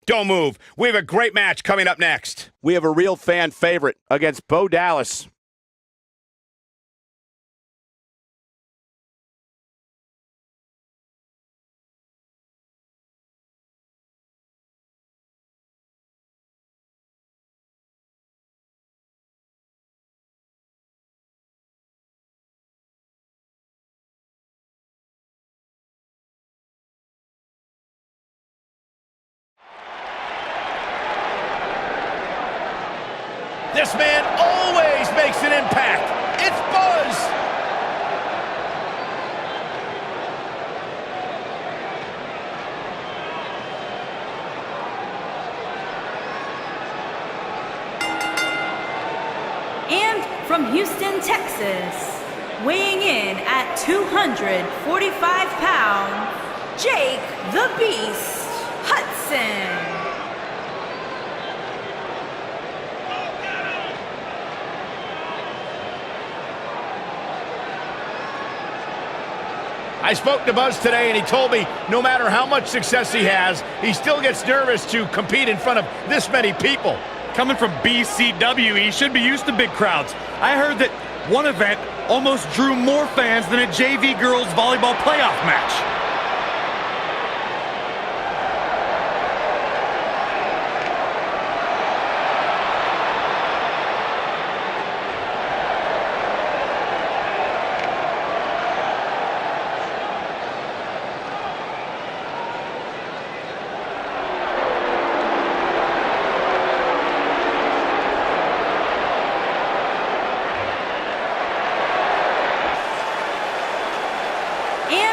Don't move. We have a great match coming up next. We have a real fan favorite against Bo Dallas. This man always makes an impact. It's Buzz. And from Houston, Texas, weighing in at 245 pounds, Jake the Beast Hudson. I spoke to Buzz today, and he told me no matter how much success he has, he still gets nervous to compete in front of this many people. Coming from BCW, he should be used to big crowds. I heard that one event almost drew more fans than a JV girls volleyball playoff match.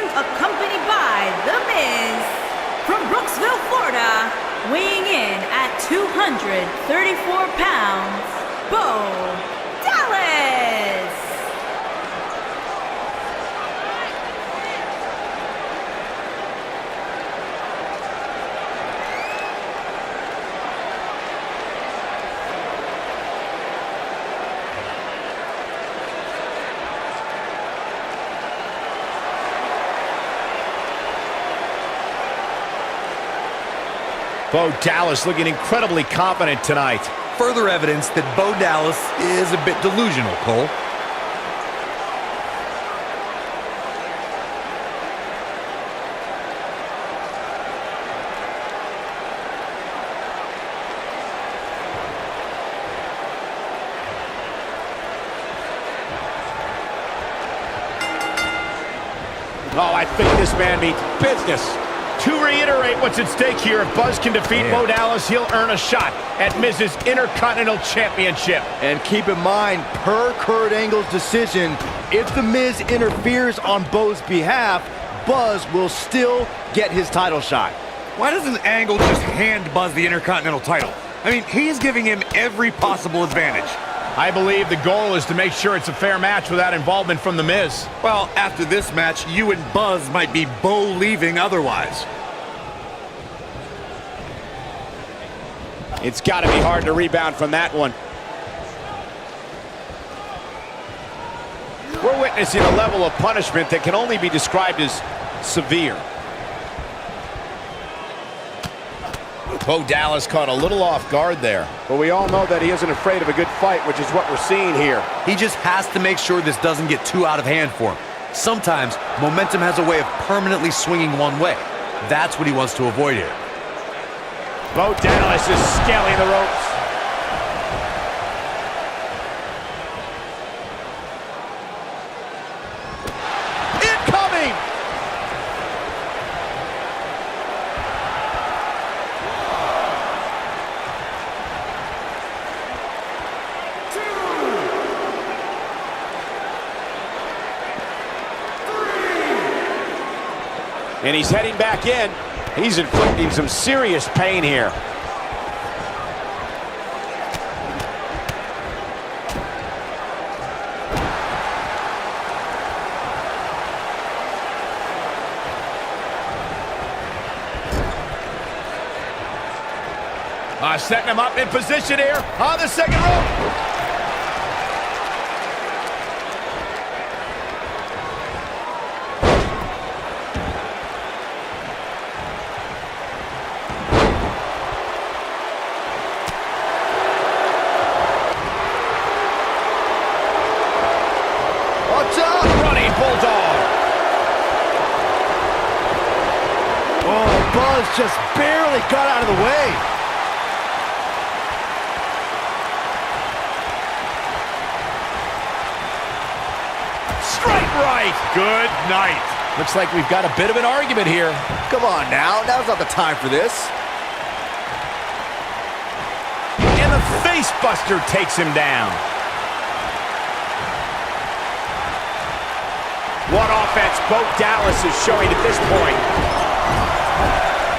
Accompanied by The Miz, from Brooksville, Florida, weighing in at 234 pounds, Bo Dallas. Bo Dallas looking incredibly confident tonight. Further evidence that Bo Dallas is a bit delusional, Cole. Oh, I think this man means business. To reiterate what's at stake here, if Buzz can defeat Bo Dallas, he'll earn a shot at Miz's Intercontinental Championship. And keep in mind, per Kurt Angle's decision, if The Miz interferes on Bo's behalf, Buzz will still get his title shot. Why doesn't Angle just hand Buzz the Intercontinental title? I mean, he's giving him every possible advantage. I believe the goal is to make sure it's a fair match without involvement from The Miz. Well, after this match, you and Buzz might be Bo leaving otherwise. It's got to be hard to rebound from that one. We're witnessing a level of punishment that can only be described as severe. Bo Dallas caught a little off guard there. But we all know that he isn't afraid of a good fight, which is what we're seeing here. He just has to make sure this doesn't get too out of hand for him. Sometimes, momentum has a way of permanently swinging one way. That's what he wants to avoid here. Bo Dallas is scaling the ropes. Incoming! And he's heading back in. He's inflicting some serious pain here. Setting him up in position here on the second rope. just barely got out of the way. Straight right. Good night. Looks like we've got a bit of an argument here. Come on now, now's not the time for this. And the face buster takes him down. What offense Bo Dallas is showing at this point.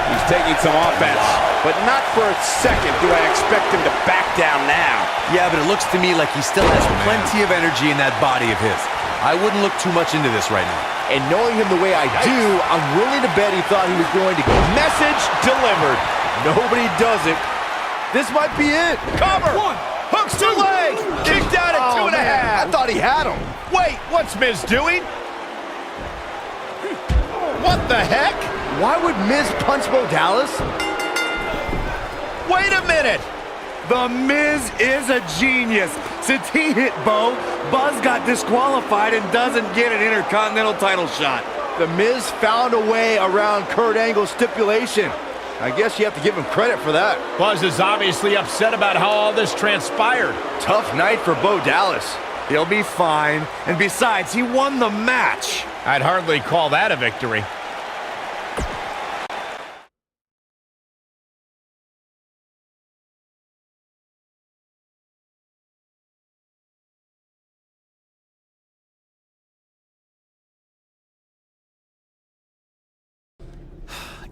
He's taking some offense, but not for a second do I expect him to back down now. Yeah, but it looks to me like he still has plenty of energy in that body of his. I wouldn't look too much into this right now. And knowing him the way I do, I'm willing to bet he thought he was going to go. Message delivered. Nobody does it. This might be it. Cover. One. Hooks the leg. Kicked out at 2.5. I thought he had him. Wait, what's Miz doing? What the heck? Why would Miz punch Bo Dallas? Wait a minute. The Miz is a genius. Since he hit Bo, Buzz got disqualified and doesn't get an Intercontinental title shot. The Miz found a way around Kurt Angle's stipulation. I guess you have to give him credit for that. Buzz is obviously upset about how all this transpired. Tough night for Bo Dallas. He'll be fine. And besides, he won the match. I'd hardly call that a victory.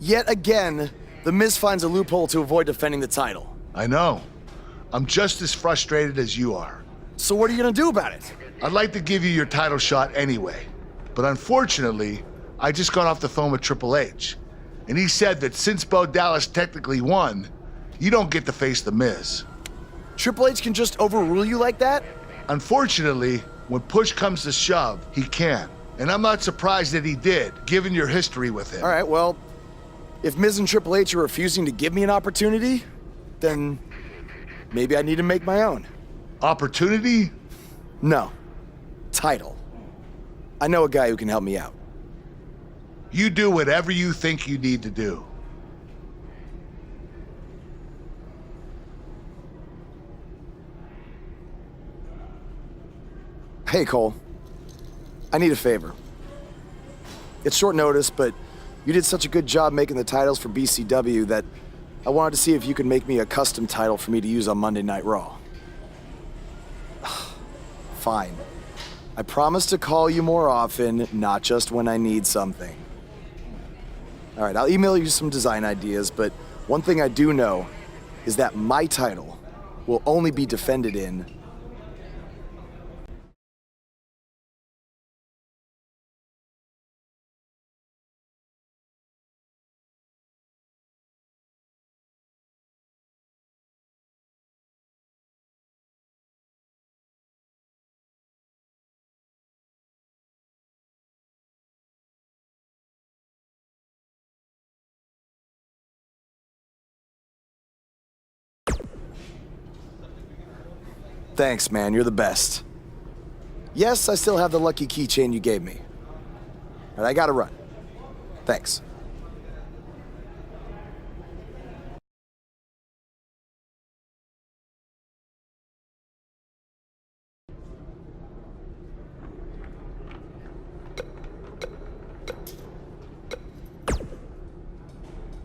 Yet again, The Miz finds a loophole to avoid defending the title. I know. I'm just as frustrated as you are. So what are you gonna do about it? I'd like to give you your title shot anyway. But unfortunately, I just got off the phone with Triple H. And he said that since Bo Dallas technically won, you don't get to face The Miz. Triple H can just overrule you like that? Unfortunately, when push comes to shove, he can. And I'm not surprised that he did, given your history with him. All right, well, if Miz and Triple H are refusing to give me an opportunity, then maybe I need to make my own. Opportunity? No. Title. I know a guy who can help me out. You do whatever you think you need to do. Hey, Cole. I need a favor. It's short notice, but you did such a good job making the titles for BCW that I wanted to see if you could make me a custom title for me to use on Monday Night Raw. Fine. I promise to call you more often, not just when I need something. All right, I'll email you some design ideas, but one thing I do know is that my title will only be defended in Thanks, man. You're the best. Yes, I still have the lucky keychain you gave me. But I gotta run. Thanks.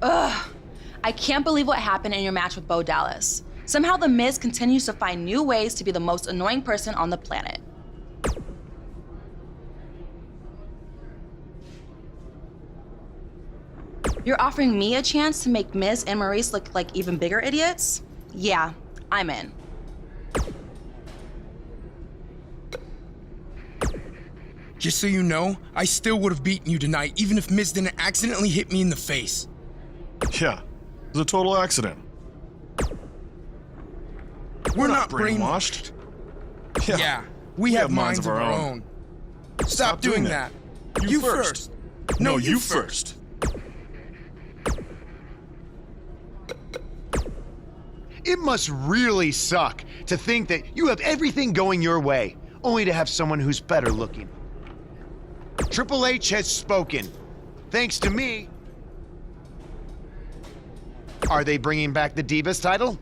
I can't believe what happened in your match with Bo Dallas. Somehow The Miz continues to find new ways to be the most annoying person on the planet. You're offering me a chance to make Miz and Maurice look like even bigger idiots? Yeah, I'm in. Just so you know, I still would have beaten you tonight, even if Miz didn't accidentally hit me in the face. Yeah, it was a total accident. We're not brainwashed. Yeah, we have minds of our own. Stop doing that. You first. No, you first. It must really suck to think that you have everything going your way, only to have someone who's better looking. Triple H has spoken. Thanks to me, Are they bringing back the Divas title?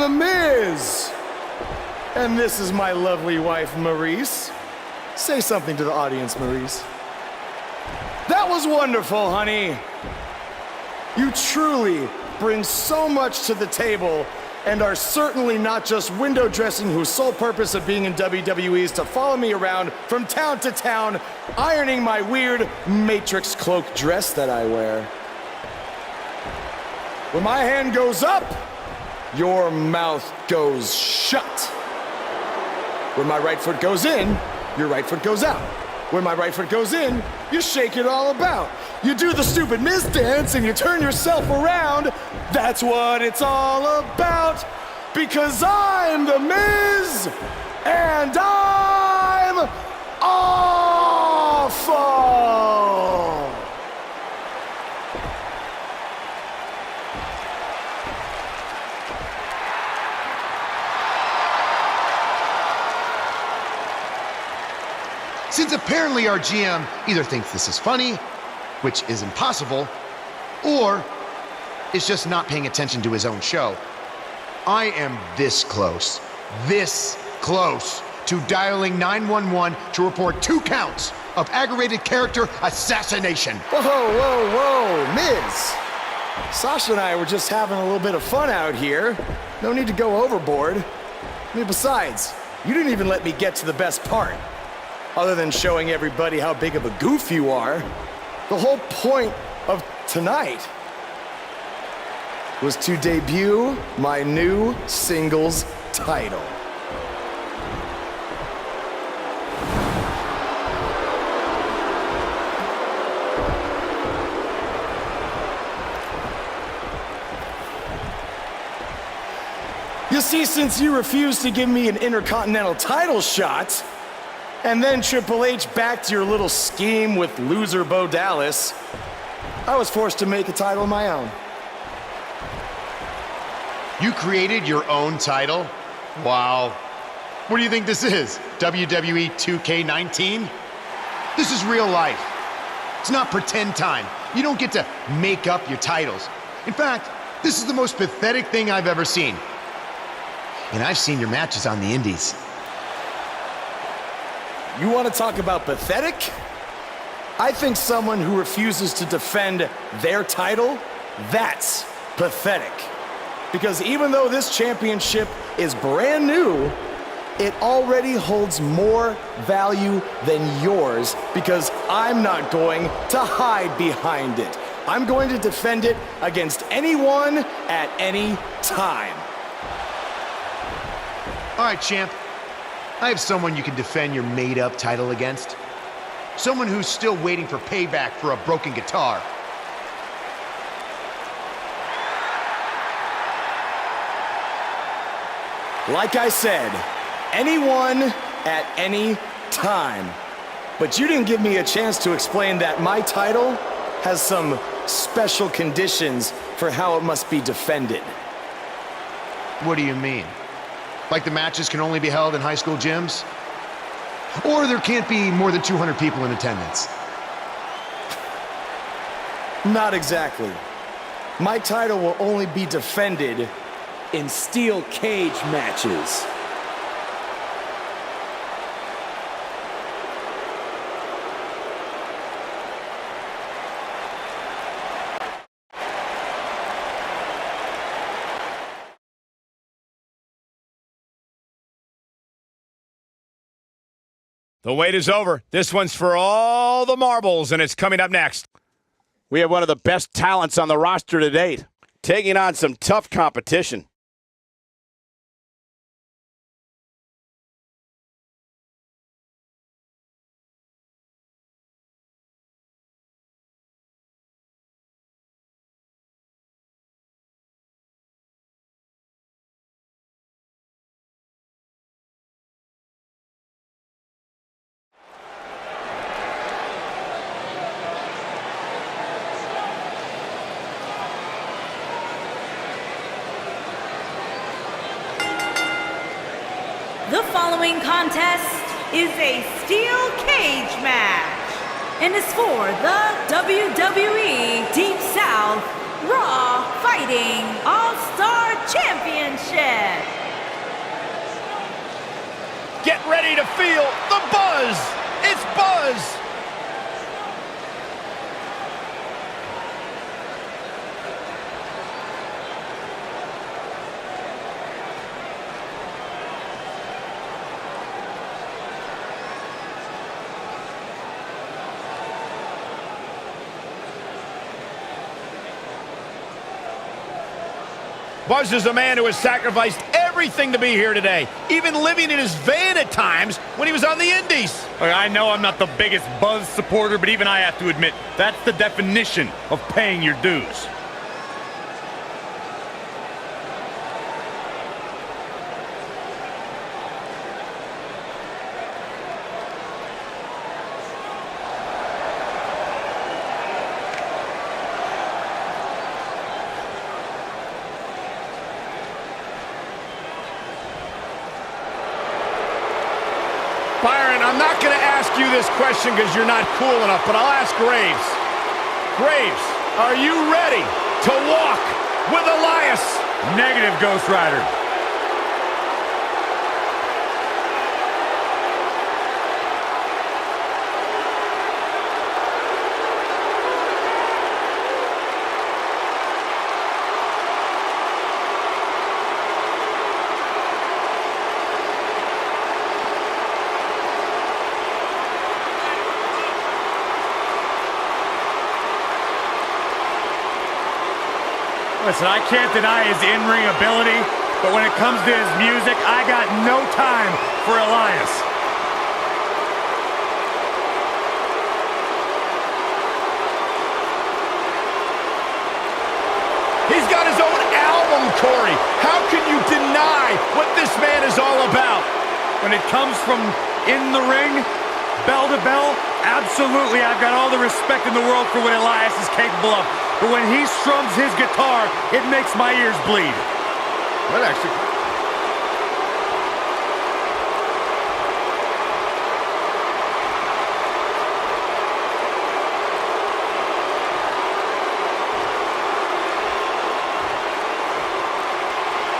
The Miz. And this is my lovely wife, Maurice. Say something to the audience, Maurice. That was wonderful, honey. You truly bring so much to the table and are certainly not just window dressing whose sole purpose of being in WWE is to follow me around from town to town, ironing my weird Matrix cloak dress that I wear. When my hand goes up, your mouth goes shut. When my right foot goes in, your right foot goes out. When my right foot goes in, you shake it all about. You do the stupid Miz dance and you turn yourself around. That's what it's all about. Because I'm the Miz and I'm awful. Since apparently our GM either thinks this is funny, which is impossible, or is just not paying attention to his own show, I am this close to dialing 911 to report 2 counts of aggravated character assassination. Whoa, Miz. Sasha and I were just having a little bit of fun out here. No need to go overboard. I mean, besides, you didn't even let me get to the best part. Other than showing everybody how big of a goof you are, the whole point of tonight was to debut my new singles title. You see, since you refused to give me an Intercontinental title shot, and then Triple H backed your little scheme with loser Bo Dallas, I was forced to make a title of my own. You created your own title? Wow. What do you think this is? WWE 2K19? This is real life. It's not pretend time. You don't get to make up your titles. In fact, this is the most pathetic thing I've ever seen. And I've seen your matches on the indies. You want to talk about pathetic? I think someone who refuses to defend their title, that's pathetic. Because even though this championship is brand new, it already holds more value than yours because I'm not going to hide behind it. I'm going to defend it against anyone at any time. All right, champ. I have someone you can defend your made-up title against. Someone who's still waiting for payback for a broken guitar. Like I said, anyone at any time. But you didn't give me a chance to explain that my title has some special conditions for how it must be defended. What do you mean? Like the matches can only be held in high school gyms? Or there can't be more than 200 people in attendance? Not exactly. My title will only be defended in steel cage matches. The wait is over. This one's for all the marbles, and it's coming up next. We have one of the best talents on the roster to date, taking on some tough competition. The following contest is a steel cage match and is for the WWE Deep South Raw Fighting All-Star Championship. Get ready to feel the buzz. It's Buzz. Buzz is a man who has sacrificed everything to be here today, even living in his van at times when he was on the Indies. I know I'm not the biggest Buzz supporter, but even I have to admit, that's the definition of paying your dues. Byron, I'm not going to ask you this question because you're not cool enough, but I'll ask Graves. Graves, are you ready to walk with Elias? Negative, Ghost Rider. Listen, I can't deny his in-ring ability, but when it comes to his music, I got no time for Elias. He's got his own album, Corey. How can you deny what this man is all about? When it comes from in the ring, bell to bell, absolutely, I've got all the respect in the world for what Elias is capable of. But when he strums his guitar, it makes my ears bleed. Well, actually...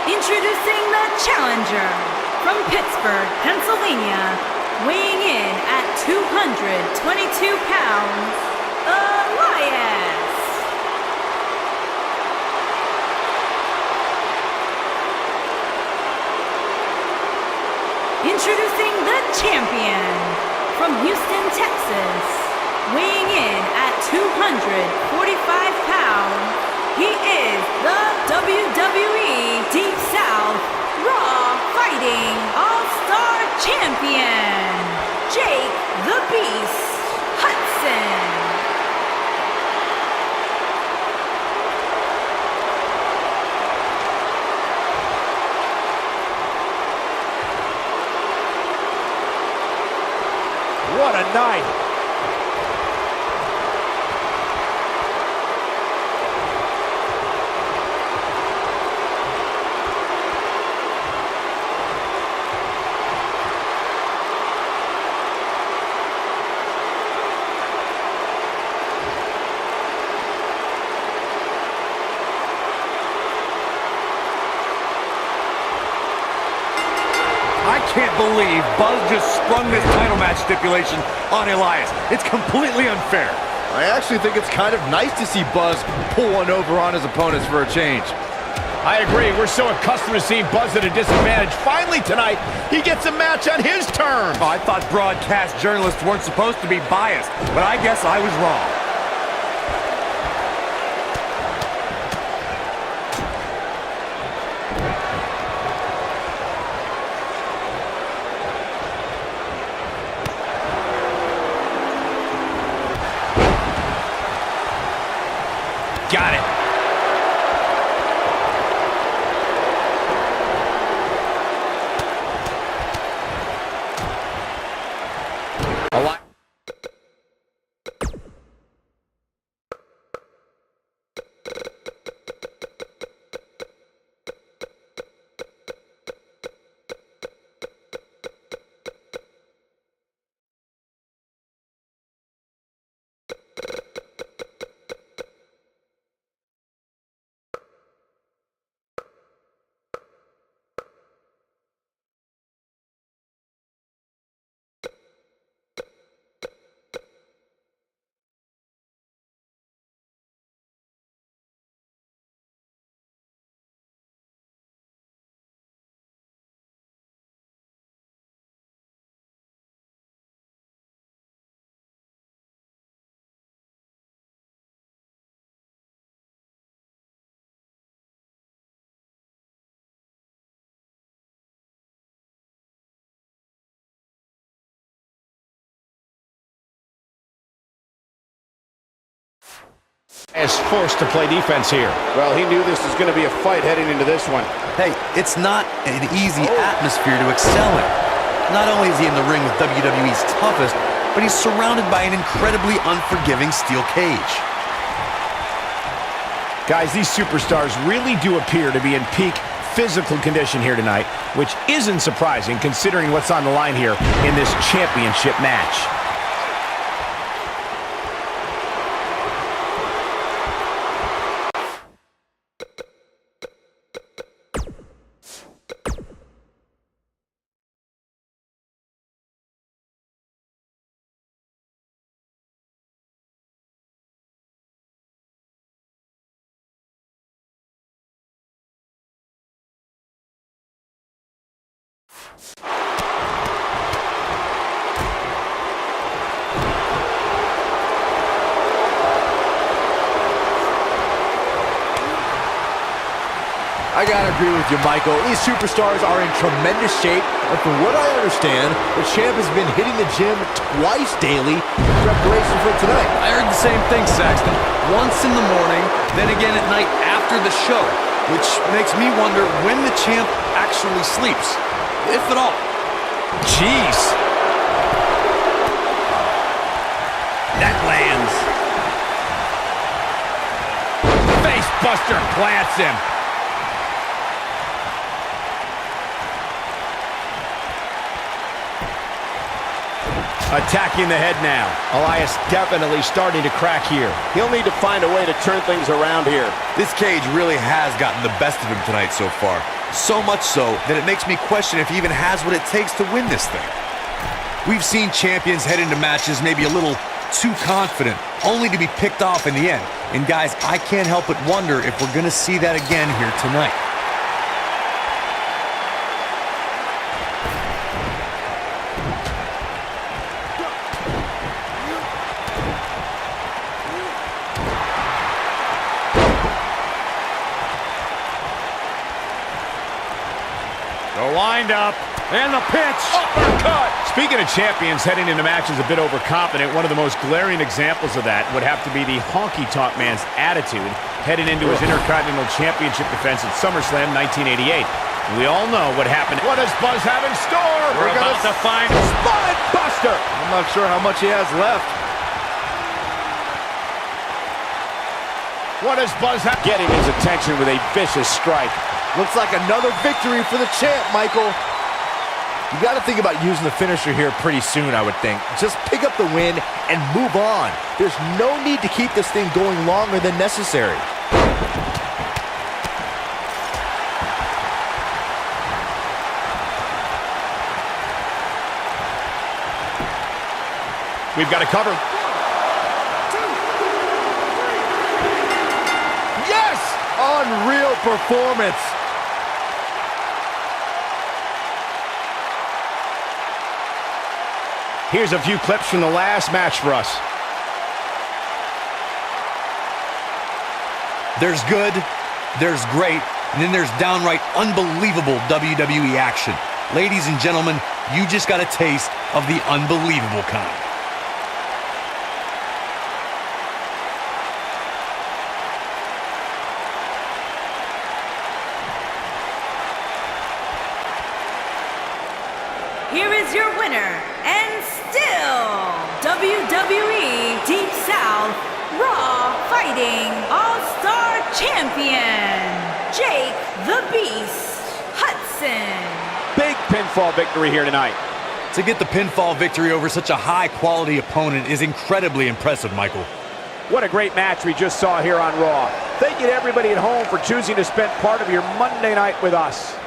Introducing the challenger from Pittsburgh, Pennsylvania, weighing in at 222 pounds, Elias. Introducing the champion from Houston, Texas, weighing in at 245 pounds, he is the WWE Deep South Raw Fighting All-Star Champion, Jake the Beast Hudson. What a night. I can't believe Buzz just sprung this title match stipulation on Elias. It's completely unfair. I actually think it's kind of nice to see Buzz pull one over on his opponents for a change. I agree. We're so accustomed to seeing Buzz at a disadvantage. Finally tonight, he gets a match on his terms. Oh, I thought broadcast journalists weren't supposed to be biased, but I guess I was wrong. Got it. Is forced to play defense here. Well, he knew this was going to be a fight heading into this one. Hey, it's not an easy atmosphere to excel in. Not only is he in the ring with WWE's toughest, but he's surrounded by an incredibly unforgiving steel cage. Guys, these superstars really do appear to be in peak physical condition here tonight, which isn't surprising considering what's on the line here in this championship match. I gotta agree with you, Michael. These superstars are in tremendous shape, and from what I understand, the champ has been hitting the gym twice daily in preparation for tonight. I heard the same thing, Saxton. Once in the morning, then again at night after the show, which makes me wonder when the champ actually sleeps, if at all. Jeez. That lands. Face buster plants him. Attacking the head now. Elias definitely starting to crack here. He'll need to find a way to turn things around here. This cage really has gotten the best of him tonight so far. So much so that it makes me question if he even has what it takes to win this thing. We've seen champions head into matches maybe a little too confident, only to be picked off in the end. And guys, I can't help but wonder if we're going to see that again here tonight. The wind-up and the pitch. Uppercut. Speaking of champions heading into matches a bit overconfident, one of the most glaring examples of that would have to be the honky-tonk man's attitude heading into his Intercontinental Championship defense at SummerSlam 1988. We all know what happened. What does Buzz have in store? We're about to find Spine Buster. I'm not sure how much he has left. What does Buzz have? Getting his attention with a vicious strike. Looks like another victory for the champ, Michael. You got to think about using the finisher here pretty soon, I would think. Just pick up the win and move on. There's no need to keep this thing going longer than necessary. We've got to cover. Yes! Unreal performance. Here's a few clips from the last match for us. There's good, there's great, and then there's downright unbelievable WWE action. Ladies and gentlemen, you just got a taste of the unbelievable kind. Here is your winner, and still WWE Deep South Raw Fighting All-Star Champion, Jake the Beast Hudson. Big pinfall victory here tonight. To get the pinfall victory over such a high-quality opponent is incredibly impressive, Michael. What a great match we just saw here on Raw. Thank you to everybody at home for choosing to spend part of your Monday night with us.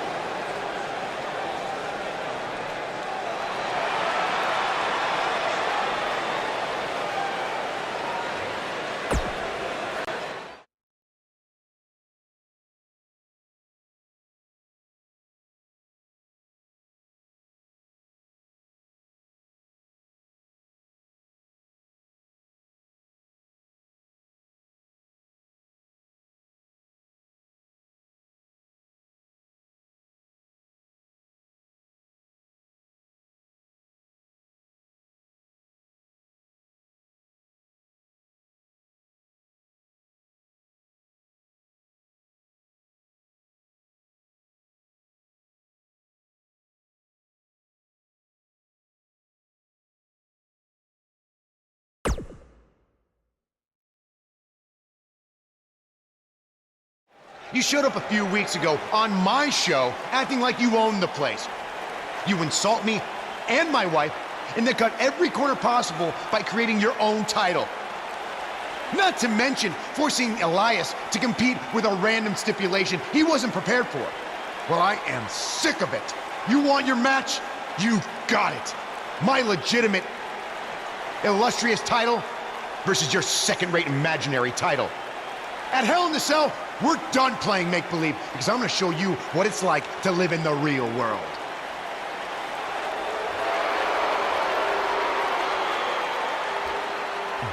You showed up a few weeks ago on my show acting like you owned the place. You insult me and my wife, and then cut every corner possible by creating your own title. Not to mention forcing Elias to compete with a random stipulation he wasn't prepared for. Well, I am sick of it. You want your match? You got it. My legitimate, illustrious title versus your second-rate imaginary title. At Hell in the Cell, we're done playing make-believe because I'm going to show you what it's like to live in the real world.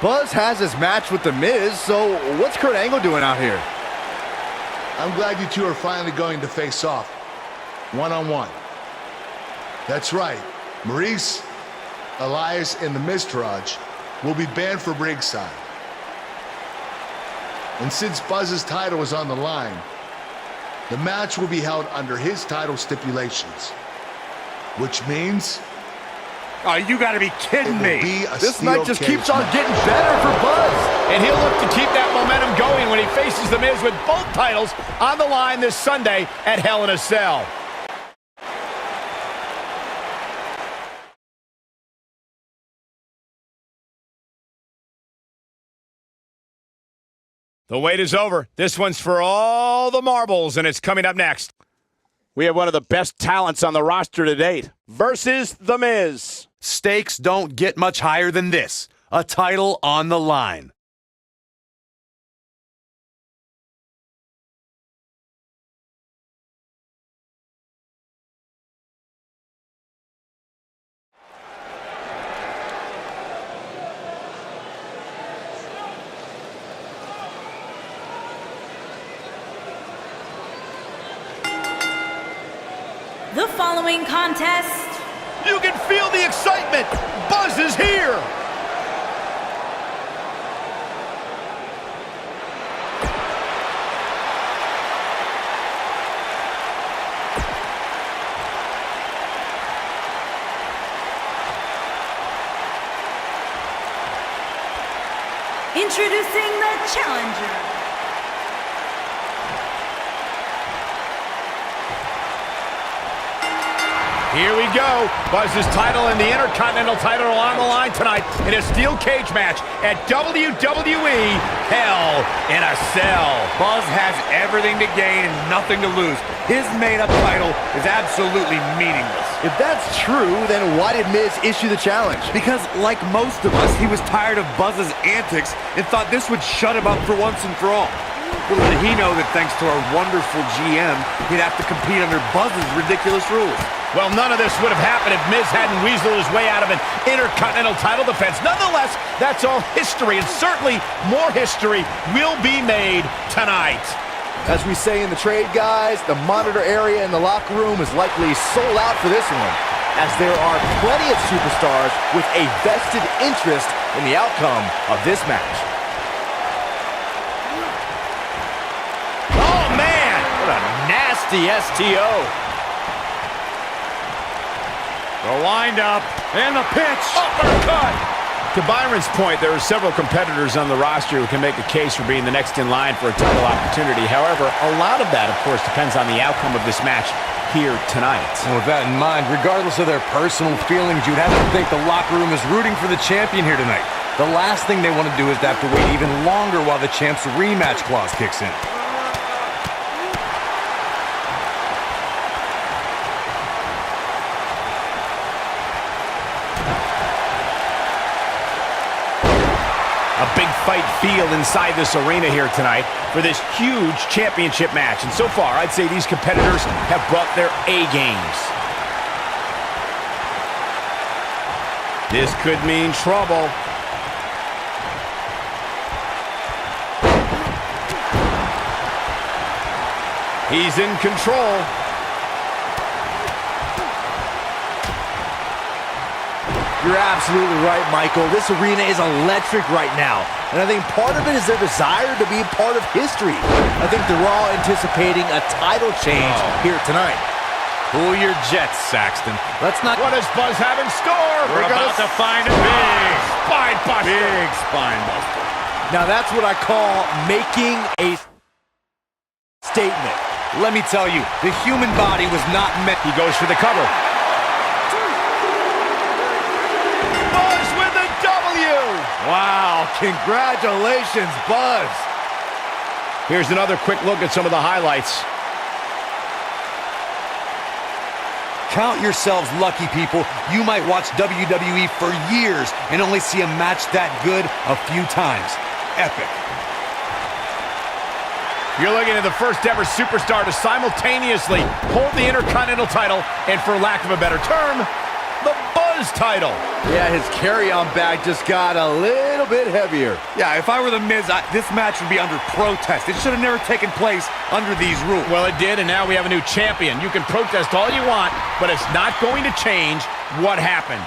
Buzz has his match with The Miz, so what's Kurt Angle doing out here? I'm glad you two are finally going to face off, one-on-one. That's right, Maurice, Elias, and the Miztourage will be banned from ringside. And since Buzz's title is on the line, the match will be held under his title stipulations, which means... Oh, you gotta be kidding me. This night just keeps on getting better for Buzz. And he'll look to keep that momentum going when he faces The Miz with both titles on the line this Sunday at Hell in a Cell. The wait is over. This one's for all the marbles, and it's coming up next. We have one of the best talents on the roster to date versus The Miz. Stakes don't get much higher than this. A title on the line. The following contest. You can feel the excitement. Buzz is here. Introducing the challenger. Here we go. Buzz's title and the Intercontinental title are on the line tonight in a steel cage match at WWE Hell in a Cell. Buzz has everything to gain and nothing to lose. His made-up title is absolutely meaningless. If that's true, then why did Miz issue the challenge? Because, like most of us, he was tired of Buzz's antics and thought this would shut him up for once and for all. Little did he know that thanks to our wonderful GM, he'd have to compete under Buzz's ridiculous rules. Well, none of this would have happened if Miz hadn't weaseled his way out of an Intercontinental title defense. Nonetheless, that's all history, and certainly more history will be made tonight. As we say in the trade, guys, the monitor area in the locker room is likely sold out for this one, as there are plenty of superstars with a vested interest in the outcome of this match. Oh, man! What a nasty STO. The wind-up and the pitch. Uppercut! To Byron's point, there are several competitors on the roster who can make a case for being the next in line for a title opportunity. However, a lot of that, of course, depends on the outcome of this match here tonight. And with that in mind, regardless of their personal feelings, you'd have to think the locker room is rooting for the champion here tonight. The last thing they want to do is to have to wait even longer while the champ's rematch clause kicks in. A big fight feel inside this arena here tonight for this huge championship match. And so far, I'd say these competitors have brought their A-games. This could mean trouble. He's in control. You're absolutely right, Michael. This arena is electric right now. And I think part of it is their desire to be part of history. I think they're all anticipating a title change here tonight. Cool your jets, Saxton. Let's not... What does Buzz have in store? We're about to find a big spine buster. Big spine buster. Now that's what I call making a statement. Let me tell you, the human body was not meant. He goes for the cover. Buzz with a W! Wow, congratulations, Buzz. Here's another quick look at some of the highlights. Count yourselves lucky, people. You might watch WWE for years and only see a match that good a few times. Epic. You're looking at the first ever superstar to simultaneously hold the Intercontinental title and, for lack of a better term, the Buzz title. Yeah, his carry-on bag just got a little bit heavier. Yeah, if I were The Miz, this match would be under protest. It should have never taken place under these rules. Well, it did, and now we have a new champion. You can protest all you want, but it's not going to change what happened.